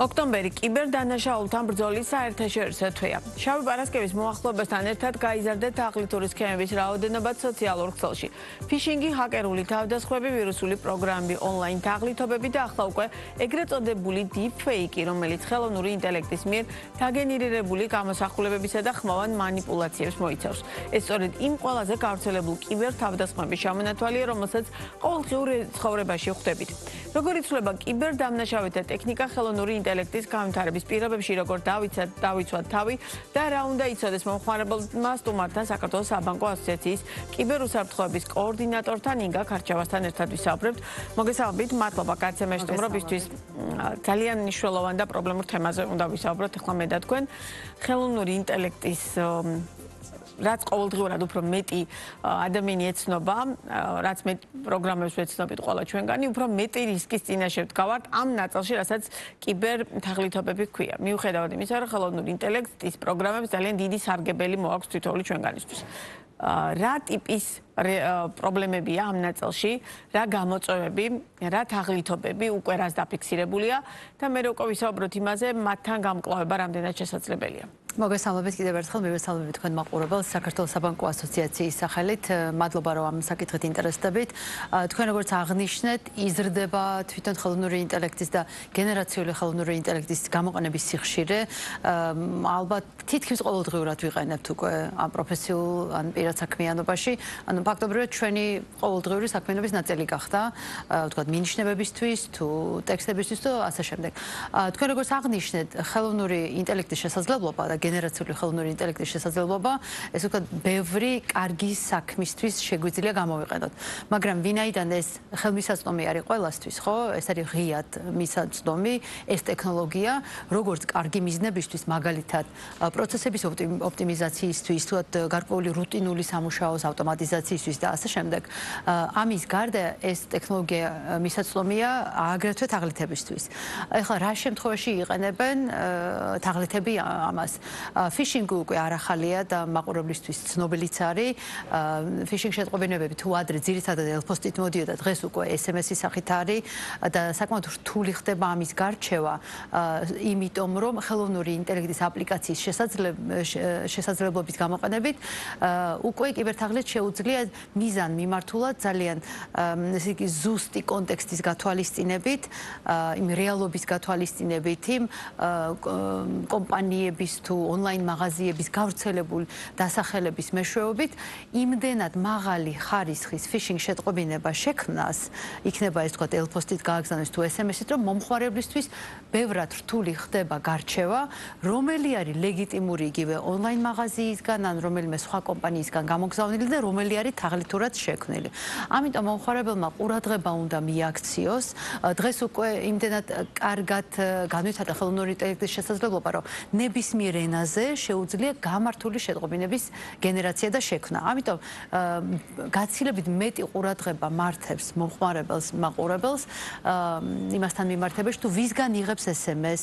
ოქტომბერი კიბერდანაშაულთან ბრძოლის საერთაშორისო თვეა. შავი პარასკევის მოახლოებასთან ერთად გაიზარდა თაღლითური სქემების რაოდენობაც სოციალურ ქსელში. ფიშინგი, ჰაკერული თავდასხმები, ვირუსული პროგრამები, ონლაინ თაღლითობები და ახლა უკვე ეგრეთ წოდებული deepfake, რომელიც ხელოვნური ინტელექტის მიერ დაგენერირებული გამოსახულებებისა და ხმოვან მანიპულაციებს მოიცავს. ეს სწორედ იმ ყველაზე გავრცელებულ კიბერთავდასხმების ჩამონათვალია, რომელსაც ყოველდღიურ ცხოვრებაში ხვდებით. როგორ იცვლება კიბერდანაშაულთა ტექნიკა ხელოვნური ინტელექტის განვითარების პირობებში, როგორ დავიცვათ თავი და რა უნდა იცოდეს მომხმარებელმა სტუმართან საქართველოს საბანკო ასოციაციის კიბერუსაფრთხოების კოორდინატორთან ინგა ქარჩავასთან ერთად ვისაუბრებთ. მოგესალმებით, მადლობა კაცემე სტუმრობისთვის. ძალიან მნიშვნელოვან და პრობლემურ თემაზე უნდა ვისაუბროთ ახლა მე და თქვენ. ხელოვნური ინტელექტის რაც ყოველდღიურად უფრო მეტი ადამიანი ეცნობა, რაც მეტ პროგრამებს ვეცნობით ყველა ჩვენგანი, უფრო მეტი რისკის წინაშე ვდგავართ ამ ნაწილში, რასაც კიბერთაღლითობები ჰქვია. მიუხედავად იმისა, რომ ხელოვნური ინტელექტის პროგრამებს ძალიან დიდი სარგებელი მოაქვს თითოეული ჩვენგანისთვის. რა ტიპის პრობლემებია ამ ნაწილში, რა გამოწვევები, რა თაღლითობები უკვე რას დაფიქსირებულია და მე უკვე ვისაუბროთ იმაზე, მათთან გამკლავება რამდენად შესაძლებელია. მოგესალმებით კიდევ ერთხელ, მივესალმებით თქვენ მაყურებელს საქართველოს საბანკო ასოციაციის სახელით. მადლობა რომ ამ საკითხით ინტერესდებით. თქვენ როგორც აღნიშნეთ, იზრდება თვითონ ხელოვნური ინტელექტის და გენერაციული ხელოვნური ინტელექტის გამოყენების სიხშირე. ალბათ თითქმის ყოველდღიურად ვიყენებთ უკვე ამ პროფესიულ ან პირად საქმიანობაში. ანუ ფაქტობრივად ჩვენი ყოველდღიური საქმიანობის ნაწილი გახდა, ვთქვათ, მინიშნებებისთვის თუ ტექსტებისთვის და ასე შემდეგ. თქვენ როგორც აღნიშნეთ, ხელოვნური ინტელექტის შესაძლებლობა და გენერაციული ხელოვნური ინტელექტის შესაძლებლობა, ეს ვთქვათ, ბევრი კარგი საქმისთვის შეგვიძლია გამოვიყენოთ. მაგრამ ვინაიდან ეს ხელმისაწვდომი არის ყველასთვის, ხო? ეს არის ღიად მისაწვდომი, ეს ტექნოლოგია, როგორც კარგი მიზნებისთვის, მაგალითად, პროცესების ოპტიმიზაციისთვის, თუათ გარკვეული რუტინული სამუშაოს ავტომატიზაციისთვის და ასე შემდეგ. ამის გარდა ეს ტექნოლოგია მისაწვდომია აგრეთვე თაღლითებისთვის. ეხლა რა შემთხვევაში იყენებენ თაღლითები ამას? ფიშინგი უკვე არ ახალია და მაყურებლისთვის ცნობილიც არის. ფიშინგ შეტყობინებები თუ ადრე ძირითადად ელფოსტით მოდიოდა, დღეს უკვე SMS-ის სახით არის და საკმაოდ რთული ხდება ამის გარჩევა, იმიტომ რომ ხელოვნური ინტელექტის აპლიკაციის შესაძლებლობის გამოყენებით უკვე კიბერთაღლითს შეუძლია მიზან მიმართულად ძალიან ესე იგი ზუსტი კონტექსტის გათვალისწინებით, იმ რეალობის გათვალისწინებით, იმ კომპანიების თუ ონლაინ მაღაზიების გავრცელებული დასახელების მეშვეობით იმდენად მაღალი ხარისხის ფიშინგ შეტყობინება შექმნას, იქნება ეს თქვათ ელფოსტით გააგზავნოს თუ SMS-ით, რომ მომხმარებლისთვის ბევრად რთული ხდება გარჩევა, რომელი არის ლეგიტიმური იგივე ონლაინ მაღაზიისგან ან რომელიმე სხვა კომპანიისგან გამოგზავნილი და რომელი არის თაღლითურად შექმნილი. ამიტომ მომხმარებელმა ყურადღება უნდა მიაქციოს. დღეს უკვე იმდენად კარგად განვითარდა ხელოვნური ინტელექტის შესაძლებლობა, რომ ნებისმიერ ენაზე შეუძლია გამართული შეტყობინების გენერაცია და შექმნა. ამიტომ გაცილებით მეტი ყურადღება მართებს მომხმარებელს, მაყურებელს იმასთან მიმართებაში, თუ ვისგან იღებს SMS,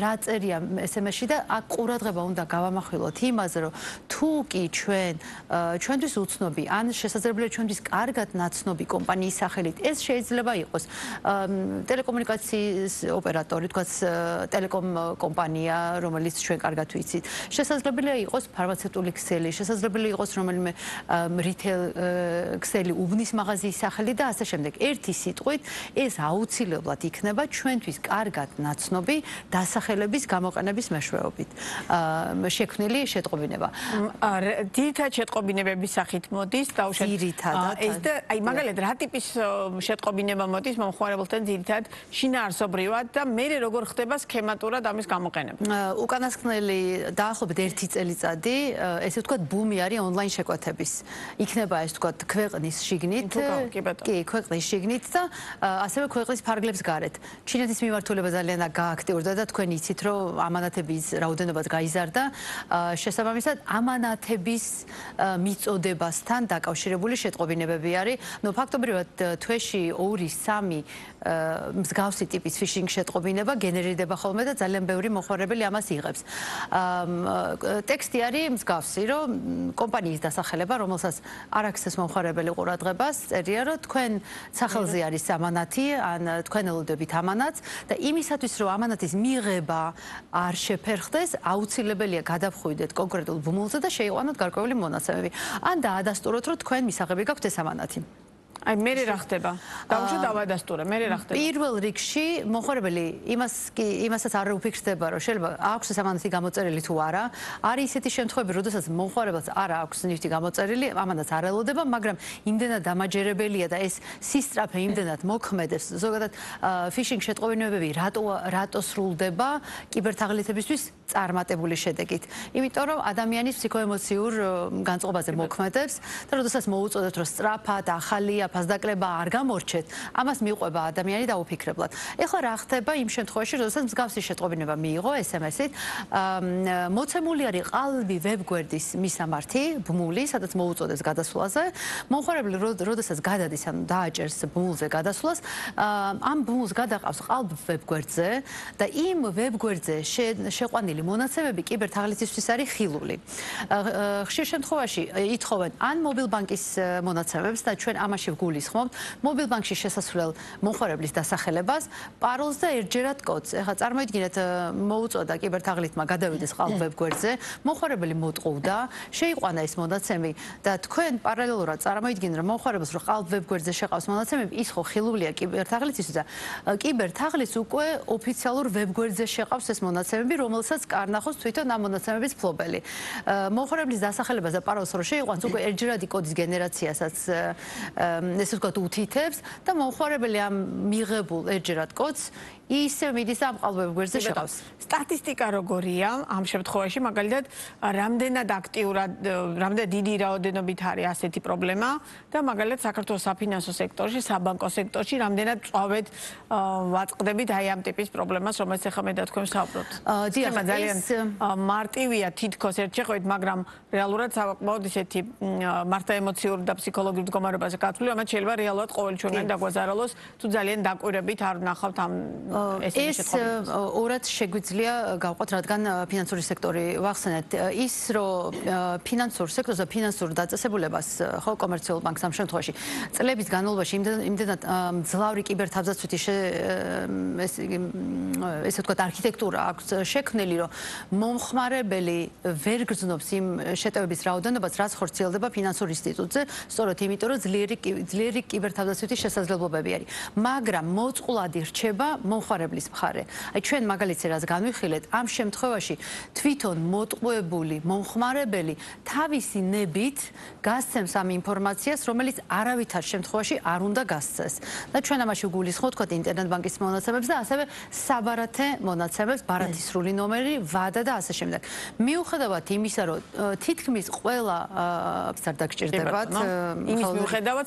რა წერია SMS-ში და აქ ყურადღება უნდა გავამახვილოთ იმაზე, რომ თუ კი ჩვენთვის უცნობი ან შესაძლებელია ჩვენთვის კარგად ნაცნობი კომპანიის სახელით, ეს შეიძლება იყოს ტელეკომუნიკაციის ოპერატორი, თქვათ ტელეკომ კომპანია, რომელიც ჩვენ კარგად ვიცით. შესაძლებელია იყოს ფარმაცევტული ქსელი, შესაძლებელია იყოს რომელიმე რიტეილ ქსელი, უბნის მაღაზიის სახელი და ასე შემდეგ. ერთი სიტყვით, ეს აუცილებლად იქნება ჩვენთვის კარგად ნაცნობი დასახელების გამოყენების მეშვეობით შექმნილი შეტყობინება. ძირითადად შეტყობინებების სახით მოდის, ძირითადად ეს და აი მაგალითად რა ტიპის შეტყობინება მოდის მომხმარებელთან ძირითადად შინაარსობრივად და მე როგორ ხდება სქემატურად ამის გამოყენება? უკანასკნელი დაახლოებით 1 წელიწადი, ესე ვთქვათ, ბუმი არის ონლაინ შეკვეთების. იქნება ეს ვთქვათ ქვეყნის შიგნით, კი, ქვეყნის შიგნით და ასევე ქვეყნის ფარგლებს გარეთ. ჩინეთის მიმართულება ძალიან გააქტიურდა და თქვენ იცით, რომ ამანათების რაოდენობაც გაიზარდა. შესაბამისად, ამანათების მიწოდებით ელოდებასთან დაკავშირებული შეტყობინებები არის. ნუ ფაქტობრივად თვეში 2-3 მსგავსი ტიპის ფიშინგ შეტყობინება გენერირდება ხოლმე და ძალიან ბევრი მოხმარებელი ამას იღებს. ტექსტი არის მსგავსი, რომ კომპანიის დასახელება, რომელსაც არ აქვს ეს მომხმარებელი ყურადღებას, წერია, რომ თქვენ სახელზე არის ამანათი, ან თქვენ ელოდებით ამანათს და იმისათვის, რომ ამანათის მიღება არ შეფერხდეს, აუცილებელია გადავხვიდეთ კონკრეტულ ბმულზე და შეიყვანოთ გარკვეული მონაცემები. ან დაადასტუროთ, რომ თქვენ მისაღები გაქვთ ეს ამანათი. აი მე რა ხდება? დავუშვათ დავადასტურე, მე რა ხდება? პირველ რიგში მოხმარებელი იმასაც არ უფიქრდება, რომ შეიძლება აქვს ეს ამანათი გამოწერილი თუ არა. არის ისეთი შემთხვევები, როდესაც მოხმარებელს არ აქვს ნივთი გამოწერილი, ამანათს არ ელოდება, მაგრამ იმდენად დამაჯერებელია და ეს სისწრაფე იმდენად მოქმედებს. ზოგადად ფიშინგ შეტყობინებები რატო სრულდება კიბერთაღლითებისთვის წარმატებული შედეგით. იმიტომ რომ ადამიანის ფსიქოემოციურ განწყობაზე მოქმედებს და როდესაც მოუწოდეთ, რომ სწრაფად, ახალია ფასდაკლება არ გამორჩეთ, ამას მიყვება ადამიანი დაუფიქრებლად. ეხლა რა ხდება იმ შემთხვევაში, როდესაც მსგავსი შეტყობინება მიიღო SMS-ით, მოცემული არის ყალბი ვებგვერდის მისამართი, ბმული, სადაც მოუწოდეს გადასვლაზე. მომხმარებელი როდესაც გადადის, ანუ დააჭერს ბმულზე გადასვლას, ამ ბმულს გადაყავს ყალბ ვებგვერდზე და იმ ვებგვერდზე შეყვანილი მონაცემები კიბერთაღლითისთვის არის ხილული. ხშირ შემთხვევაში ითხოვენ ან მობილბანკის მონაცემებს და ჩვენ ამაში გულისხმობთ მობილბანკში შესასვლელ მომხმარებლის დასახელებას, პაროლს და ერთჯერად კოდს. ეხლა წარმოიდგინეთ, მოუწოდა კიბერთაღლითმა გადავიდეს ყალბ ვებგვერდზე, მომხმარებელი მოტყუდა, შეიყვანა ეს მონაცემი და თქვენ პარალელურად წარმოიდგინეთ, რომ მომხმარებელს რომ ყალბ ვებგვერდზე შეყავს მონაცემები, ის ხო ხილულია კიბერთაღლითისთვის და კიბერთაღლითს უკვე ოფიციალურ ვებგვერდზე შეყავს ეს მონაცემები, რომელსაც კარნახობს თვითონ ამ მონაცემების ფლობელი. მომხმარებლის დასახელებას და პაროლს რო შეიყვანს, უკვე ერთჯერადი კოდის გენერაციასაც ესე ვთქვათ უთითებს და მომხმარებელი ამ მიღებულ ერთჯერად კოდს ისე მიდის ამ ყალბ ვებგვერდზე შეყავს. სტატისტიკა როგორია ამ შემთხვევაში, მაგალითად, რამდენად აქტიურად, რამდენად დიდი რაოდენობით არის ასეთი პრობლემა და მაგალითად საქართველოს საფინანსო სექტორში, საბანკო სექტორში რამდენად წვავეთ ვაწყდებით აი ამ ტიპის პრობლემას, რომელიც ახლა მე და თქვენ ვსაუბრობთ. ძალიან მარტივია თითქოს ერთ შეხვედრით, მაგრამ რეალურად საკმაოდ ისეთი მართა ემოციური და ფსიქოლოგიური მდგომარეობაზე გათვლილი, რომელიც შეიძლება რეალურად ყოველი ჩვენგანი დაგვაზარალოს, თუ ძალიან დაკვირებით არ ვნახავთ ამ ეს ორად შეგვიძლია გავყვათ, რადგან ფინანსური სექტორი ვახსენეთ, ის რომ ფინანსურ სექტორს და ფინანსურ დაწესებულებას, ხო, კომერციულ ბანკს ამ შემთხვევაში წლების განმავლობაში იმდენად მძლავრი კიბერთავდაცვითი ესე ვთქვათ არქიტექტურა აქვს შექმნილი, რომ მომხმარებელი ვერ გრძნობს იმ შეტევების რაოდენობას, რაც ხორციელდება ფინანსურ ინსტიტუტზე, სწორედ იმიტომ, რომ ძლიერი კიბერთავდაცვითი შესაძლებლობები არის. მაგრამ მოწყვლადი რჩება მომხმარებლის მხარე. აი ჩვენ მაგალითზე რაც განვიხილეთ, ამ შემთხვევაში თვითონ მოტყუებული მომხმარებელი თავისი ნებით გასცემს ამ ინფორმაციას, რომელიც არავითარ შემთხვევაში არ უნდა გასცეს. და ჩვენ ამაში გულისხმობთ, თქვათ ინტერნეტ ბანკის მონაცემებს და ასევე საბარათე მონაცემებს, ბარათის სრული ნომერი, ვადა და ასე შემდეგ. მიუხედავად იმისა, რომ თითქმის ყველა არ დაგჭირდებათ, იმის მიუხედავად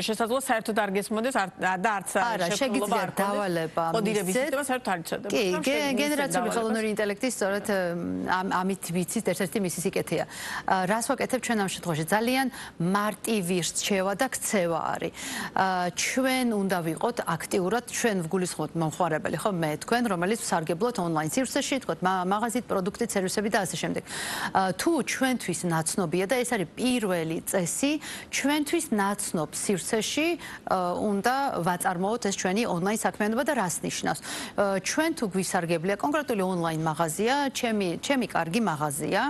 შესაძლოა საერთოდ არ გესმოდეს და არც შეგვიძლია დავალება კოდირების სისტემა საერთოდ არ იცოდება. კი, გენერაციული ხელოვნური ინტელექტი სწორედ ამით ვიცით ერთ-ერთი მისი სიკეთეა. რას ვაკეთებ ჩვენ ამ შემთხვევაში? ძალიან მარტივი რჩევა და ქცევა არის. ჩვენ უნდა ვიყოთ აქტიურად, ჩვენ ვგულისხმობთ მომხმარებელი, ხო, მე თქვენ, რომელიც ვსარგებლოთ ონლაინ სივრცეში, თქვათ, მაღაზიით, პროდუქტით, სერვისები და ასე შემდეგ. თუ ჩვენთვის ნაცნობია და ეს არის პირველი წესი, ჩვენთვის ნაცნობ სივრცეში უნდა ვაწარმოოთ ეს ჩვენი ონლაინ საქმიანობა და რას ნიშნავს? ჩვენ თუ გვისარგებლია კონკრეტული ონლაინ მაღაზია, ჩემი კარგი მაღაზია,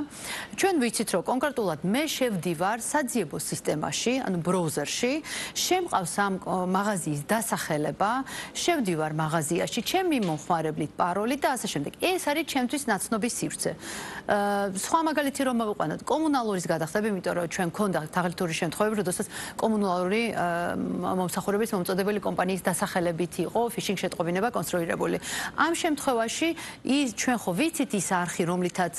ჩვენ ვიცით, რომ კონკრეტულად მე შევდივარ საძიებო სისტემაში, ანუ ბროუზერში, შემყავს ამ მაღაზიის დასახელება, შევდივარ მაღაზიაში, ჩემი მომხმარებლით, პაროლით და ასე შემდეგ. ეს არის ჩემთვის ნაცნობი სივრცე. სხვა მაგალითი რომ მოვიყვანოთ, კომუნალურის გადახდები, იმიტომ რომ ჩვენ გვქონდა თაღლითური შემთხვევები, როდესაც კომუნალური მომსახურების მომწოდებელი კომპანიის დასახელებით იყო ფიშინგ შეტყობინება კონსტრუირებული. ამ შემთხვევაში ჩვენ ხო ვიცით ის არხი, რომლითაც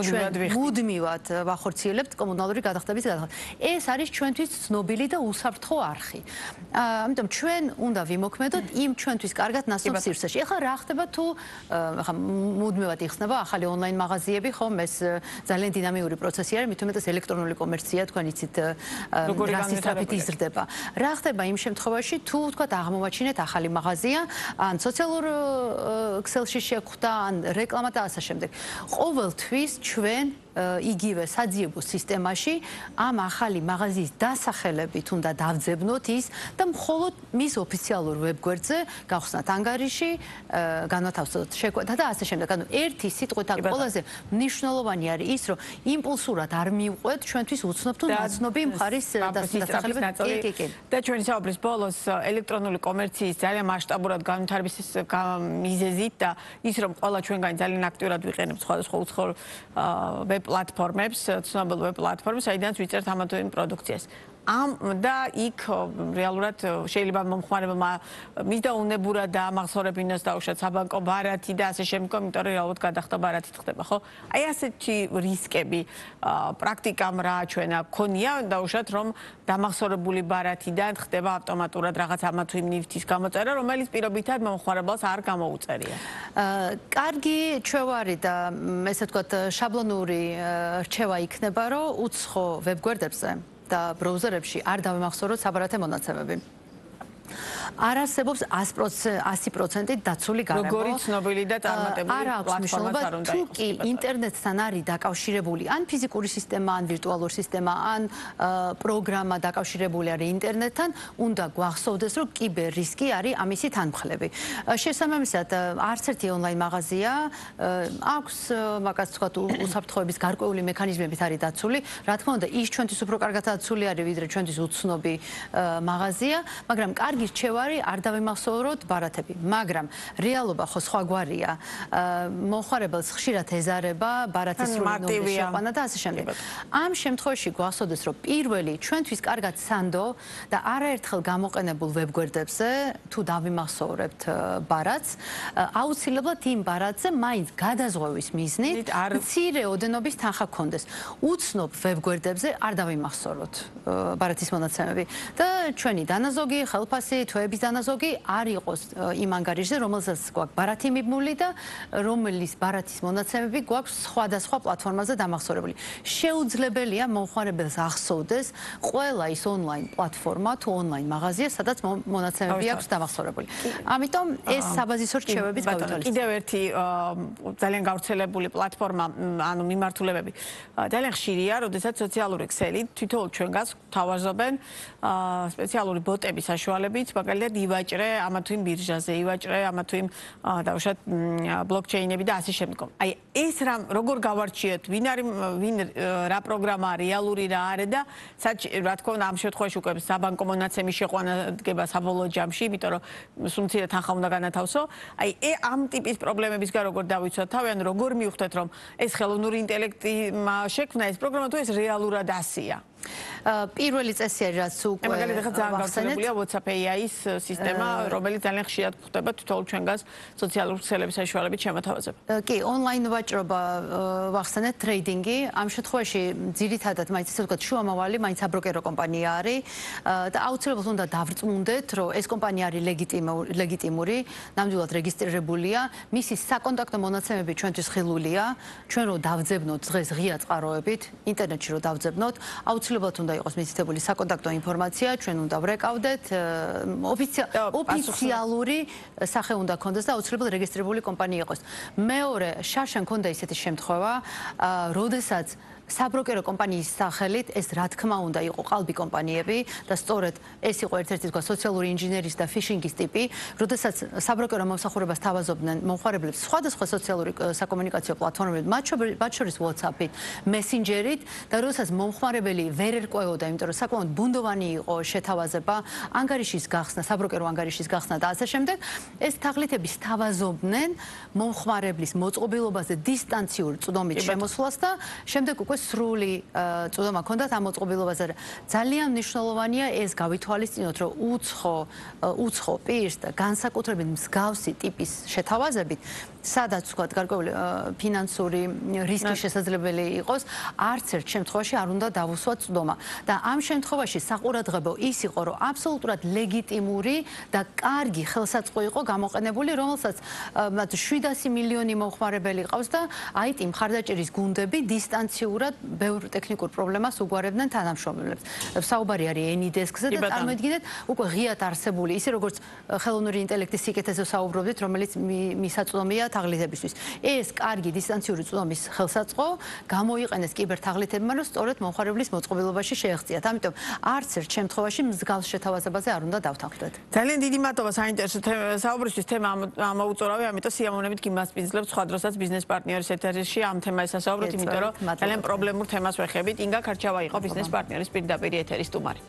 ჩვენ მუდმივად ვახორციელებთ კომუნალური გადახდების გადახდას. ეს არის ჩვენთვის ცნობილი და უსაფრთხო არხი. ამიტომ ჩვენ უნდა ვიმოქმედოთ იმ ჩვენთვის კარგად ნასწორ სივრცეში. ეხლა რა ხდება თუ ეხლა მუდმივად იხსნება ახალი ონლაინ მაღაზიები, ხომ ეს ძალიან დინამიური პროცესი არის, მით უმეტეს ელექტრონული კომერცია, თქვენ იცით რა სისწრაფით იზრდება. რა ხდება იმ შემთხვევაში, თუ თქვათ აღმოვაჩინეთ ახალი მაღაზია, ან სოციალურ ქსელში შეხვდა, ან რეკლამა და ასე შემდეგ. ყოველთვის ჩვენ იგივე საძიებო სისტემაში ამ ახალი მაღაზიის დასახელებით უნდა დავძებნოთ ის და მხოლოდ მის ოფიციალურ ვებგვერდზე გავხსნათ ანგარიში, განვათავსოთ შეკვეთა და ასე შემდეგ. ანუ ერთი სიტყვით აქ ყველაზე მნიშვნელოვანი არის ის, რომ იმპულსურად არ მივყვეთ ჩვენთვის უცნობ თუ ნაცნობი მხარის დასახელებით. კი. და ჩვენი საუბრის ბოლოს ელექტრონული კომერციის ძალიან მასშტაბურად განვითარების მიზეზით და ის რომ ყველა ჩვენგანი ძალიან აქტიურად ვიყენებთ სხვადასხვა უცხოურ პლატფორმებს, ცნობილ ვებ პლატფორმებს, საიდანაც ვიწერთ ამა თუ იმ პროდუქციას. ამ და იქ რეალურად შეიძლება მომხმარებელმა მისდაუნებურად დაამახსოვრებინოს დაუშვათ საბანკო ბარათი და ასე შემდგომ, იმიტომ რომ რეალურად გადახდა ბარათით ხდება, ხო? აი ასეთი რისკები პრაქტიკამ რა ჩვენა ქონია, დაუშვათ რომ დამახსოვრებული ბარათიდან ხდება ავტომატურად რაღაც ამა თუ იმ ნივთის გამოწერა, რომელიც პირობითად მომხმარებელს არ გამოუწერია. კარგი ჩვევარი და ესე ვთქვათ შაბლონური რჩევა იქნება, რომ უცხო ვებგვერდებზე და ბროუზერებში არ დავიმახსოვროთ საბარათე მონაცემები. არ არსებობს 100% დაცული გარემო. როგორი ცნობილი და წარმატებული პლატფორმაც არ უნდა იყოს. თუ კი ინტერნეტთან არის დაკავშირებული ან ფიზიკური სისტემა, ან ვირტუალური სისტემა, ან პროგრამა დაკავშირებული არის ინტერნეტთან, უნდა გვახსოვდეს, რომ კიბერ რისკი არის ამისი თანმხლები. შესაბამისად, არც ერთი ონლაინ მაღაზია აქვს მაგას თქვათ უსაფრთხოების გარკვეული მექანიზმებით არის დაცული. რა თქმა უნდა, ის ჩვენთვის უფრო კარგად დაცული არის, ვიდრე ჩვენთვის უცნობი მაღაზია, მაგრამ კარგი რჩევა არ დავიმახსოვროთ ბარათები, მაგრამ რეალობა ხო სხვაგვარია. მომხმარებელს ხშირად ეზარება ბარათის სრული შეყვანა და ასე შემდეგ. ამ შემთხვევაში გვახსოვდეს, რომ პირველი ჩვენთვის კარგად სანდო და არაერთხელ გამოყენებულ ვებგვერდებზე თუ დავიმახსოვრებთ ბარათს, აუცილებლად იმ ბარათზე მაინც გადაზღვევის მიზნით მცირე ოდენობის თანხა გქონდეს. უცნობ ვებგვერდებზე არ დავიმახსოვროთ ბარათის მონაცემები და ჩვენი დანაზოგი, ხელფასი, თვეების დანაზოგი არ იყოს იმ ანგარიშზე, რომელსაც გვაქვს ბარათი მიბმული და რომელიც ბარათის მონაცემები გვაქვს სხვადასხვა პლატფორმაზე დამახსოვრებული. შეუძლებელია მომხმარებელს ახსოვდეს ყველა ის ონლაინ პლატფორმა თუ ონლაინ მაღაზია, სადაც მონაცემები აქვს დამახსოვრებული. ამიტომ ეს საბაზისო რჩევების გავითვალისწინებთ. კიდევ ერთი ძალიან გავრცელებული პლატფორმა, ანუ მიმართულებები ძალიან ხშირია, როდესაც სოციალური ქსელით თითოეულ ჩვენგანს თავაზობენ სპეციალური ბოტების საშუალებით, მაგალითად ივაჭრე ამა თუ იმ ბირჟაზე, ივაჭრე ამა თუ იმ დავუშვათ ბლოკჩეინები და ასე შემდგომ. აი ეს როგორ გავარჩიოთ, ვინ რა პროგრამაა, რეალური რა არის და რა თქმა უნდა ამ შემთხვევაში უკვე საბანკო მონაცემის შეყვანა დგება საბოლოო ჯამში, იმიტომ რომ სულ მცირე თანხა უნდა განათავსო. აი ამ ტიპის პრობლემებისგან როგორ დავიცვათ თავი, ან როგორ მივხვდეთ, რომ ეს ხელოვნური ინტელექტი შექმნა ეს პროგრამა თუ ეს რეალურად ასია. პირველი წესი არის, რაც უკვე მაგალითად ახლა ძალიან გავრცელებულია WhatsApp AI-ის სისტემა, რომელიც ძალიან ხშირად გვხვდება თითოეულ ჩვენგანს სოციალურ ქსელების საშუალებით შემოთავაზება. კი, ონლაინ ვაჭრობა ვახსენეთ, ტრეიდინგი. ამ შემთხვევაში ძირითადად მაინც ისე ვთქვათ, შუამავალი, მაინც აბროკერო კომპანია არის და აუცილებლად უნდა დავრწმუნდეთ, რომ ეს კომპანია არის ლეგიტიმური, ნამდვილად რეგისტრირებულია, მისი საკონტაქტო მონაცემები ჩვენთვის ხილულია, ჩვენ რო დავძებნოთ დღეს ღია წყაროებით, ინტერნეტში რო დავძებნოთ, აუცილებლად უნდა იყოს მითითებული საკონტაქტო ინფორმაცია, ჩვენ უნდა ვრეკავდეთ, ოფიციალური სახე უნდა გქონდეს და აუცილებლად რეგისტრირებული კომპანია იყოს. მეორე, შარშან გქონდა ისეთი შემთხვევა, როდესაც საბროკერო კომპანიის სახელით ეს რა თქმა უნდა იყო ყალბი კომპანიები და სწორედ ეს იყო ერთ-ერთი თქვა სოციალური ინჟინერიის და ფიშინგის ტიპი, როდესაც საბროკერო მომსახურებას თავაზობდნენ მომხმარებლებს სხვადასხვა სოციალური საკომუნიკაციო პლატფორმებით, მათ შორის WhatsApp-ით, Messenger-ით და როდესაც მომხმარებელი ვერ ერკვეოდა, იმიტომ რომ საკმაოდ ბუნდოვანი იყო შეთავაზება, ანგარიშის გახსნა, საბროკერო ანგარიშის გახსნა და ასე შემდეგ, ეს თაღლითები სთავაზობდნენ მომხმარებლის მოწყობილობაზე დისტანციურ წვდომით შემოსვლას და შემდეგ უკვე უკვე სრული წვდომა ჰქონდათ ამ მოწყობილობაზე. ძალიან მნიშვნელოვანია ეს გავითვალისწინოთ, რომ უცხო პირს და განსაკუთრებით მსგავსი ტიპის შეთავაზებით, სადაც ვთქვათ, გარკვეული ფინანსური რისკი შესაძლებელი იყოს, არც ერთ შემთხვევაში არ უნდა დავუსვათ წვდომა. და ამ შემთხვევაში საყურადღებო ის იყო, რომ აბსოლუტურად ლეგიტიმური და კარგი ხელსაწყო იყო გამოყენებული, რომელსაც 700 მილიონი მომხმარებელი ყავს და IT მხარდაჭერის გუნდები დისტანციურად ბევრ ტექნიკურ პრობლემას უგვარებდნენ თანამშრომლებს. საუბარი არის AnyDesk-ზე და წარმოიდგინეთ, უკვე ღიად არსებული, ისე როგორც ხელოვნური ინტელექტის სიკეთეზე საუბრობდით, რომელიც მისაწვდომია თაღლითებისთვის. ეს კარგი დისტანციური წვდომის ხელსაწყო გამოიყენეს კიბერთაღლითებმა, რომ სწორედ მომხმარებლის მოწყობილობაში შეეღწიათ. ამიტომ არც ერთ შემთხვევაში მსგავს შეთავაზებაზე არ უნდა დავთანხმდეთ. ძალიან დიდი მადლობა საინტერესო საუბრისთვის, თემა ამოუწორავი, ამიტომ სიამოვნებით გიმასპინძლებ სხვა დროსაც ბიზნეს პარტნიორის ეთერში ამ თემაზე სასაუბროთ, იმიტომ რომ ძალიან პრობლემურ თემას ვეხებით. ინგა ქარჩავა იყო ბიზნეს პარტნიორის პირდაპირ ეთერის სტუმარი.